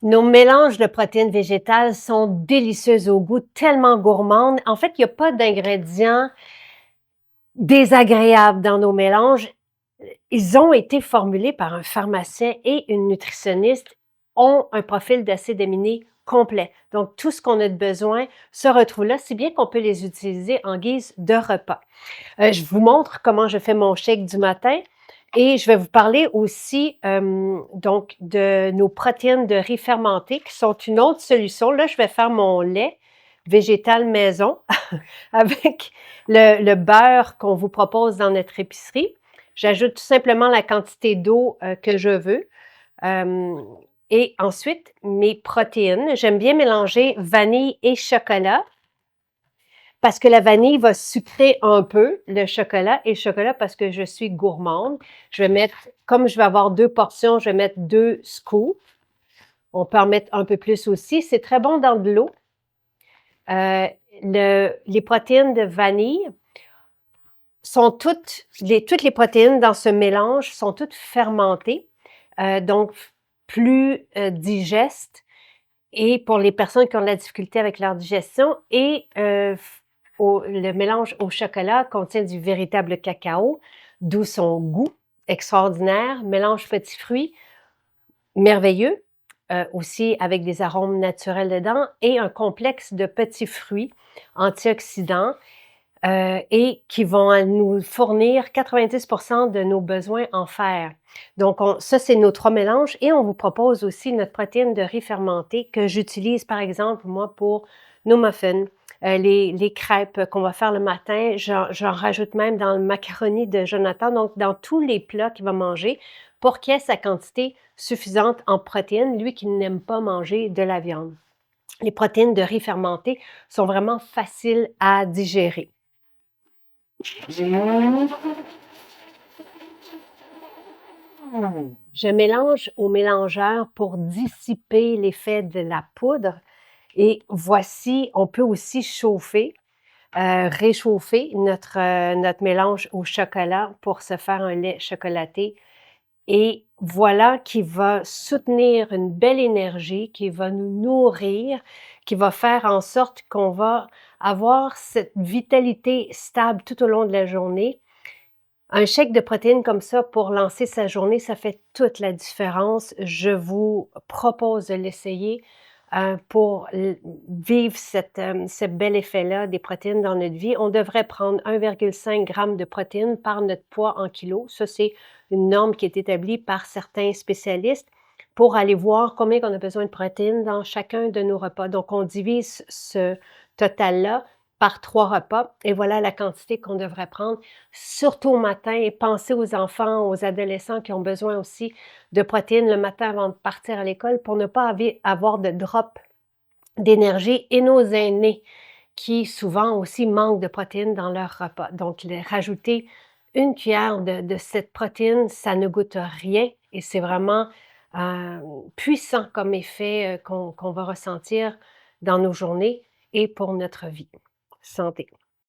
Nos mélanges de protéines végétales sont délicieux au goût, tellement gourmandes. En fait, il y a pas d'ingrédients désagréables dans nos mélanges. Ils ont été formulés par un pharmacien et une nutritionniste, ont un profil d'acides aminés complet. Donc, tout ce qu'on a de besoin se retrouve là, si bien qu'on peut les utiliser en guise de repas. Je vous montre comment je fais mon shake du matin et je vais vous parler aussi donc de nos protéines de riz fermenté qui sont une autre solution. Là, je vais faire mon lait végétal maison avec le beurre qu'on vous propose dans notre épicerie. J'ajoute tout simplement la quantité d'eau que je veux. Euh, et ensuite, mes protéines. J'aime bien mélanger vanille et chocolat parce que la vanille va sucrer un peu le chocolat et le chocolat parce que je suis gourmande. Je vais mettre, comme je vais avoir 2 portions, je vais mettre 2 scoops. On peut en mettre un peu plus aussi. C'est très bon dans de l'eau. Euh, les protéines de vanille sont toutes les protéines dans ce mélange sont toutes fermentées, donc plus digestes. Et pour les personnes qui ont de la difficulté avec leur digestion, et le mélange au chocolat contient du véritable cacao, d'où son goût extraordinaire, mélange petits fruits merveilleux, aussi avec des arômes naturels dedans, et un complexe de petits fruits antioxydants et qui vont nous fournir 90% de nos besoins en fer. Donc, ça, c'est nos 3 mélanges et on vous propose aussi notre protéine de riz fermenté que j'utilise, par exemple, moi, pour nos muffins, les crêpes qu'on va faire le matin. J'en rajoute même dans le macaroni de Jonathan, donc dans tous les plats qu'il va manger pour qu'il ait sa quantité suffisante en protéines, lui qui n'aime pas manger de la viande. Les protéines de riz fermenté sont vraiment faciles à digérer. Je mélange au mélangeur pour dissiper l'effet de la poudre et voici, on peut aussi chauffer, réchauffer notre mélange au chocolat pour se faire un lait chocolaté et voilà qui va soutenir une belle énergie, qui va nous nourrir, qui va faire en sorte qu'on va avoir cette vitalité stable tout au long de la journée. Un shake de protéines comme ça pour lancer sa journée, ça fait toute la différence. Je vous propose de l'essayer pour vivre ce bel effet-là des protéines dans notre vie. On devrait prendre 1,5 g de protéines par notre poids en kilos. Ça, c'est une norme qui est établie par certains spécialistes pour aller voir combien on a besoin de protéines dans chacun de nos repas. Donc, on divise ce total-là par 3 repas et voilà la quantité qu'on devrait prendre, surtout au matin et pensez aux enfants, aux adolescents qui ont besoin aussi de protéines le matin avant de partir à l'école pour ne pas avoir de drop d'énergie et nos aînés qui souvent aussi manquent de protéines dans leur repas. Donc, rajouter une cuillère de cette protéine, ça ne goûte rien et c'est vraiment puissant comme effet qu'on va ressentir dans nos journées et pour notre vie. Santé.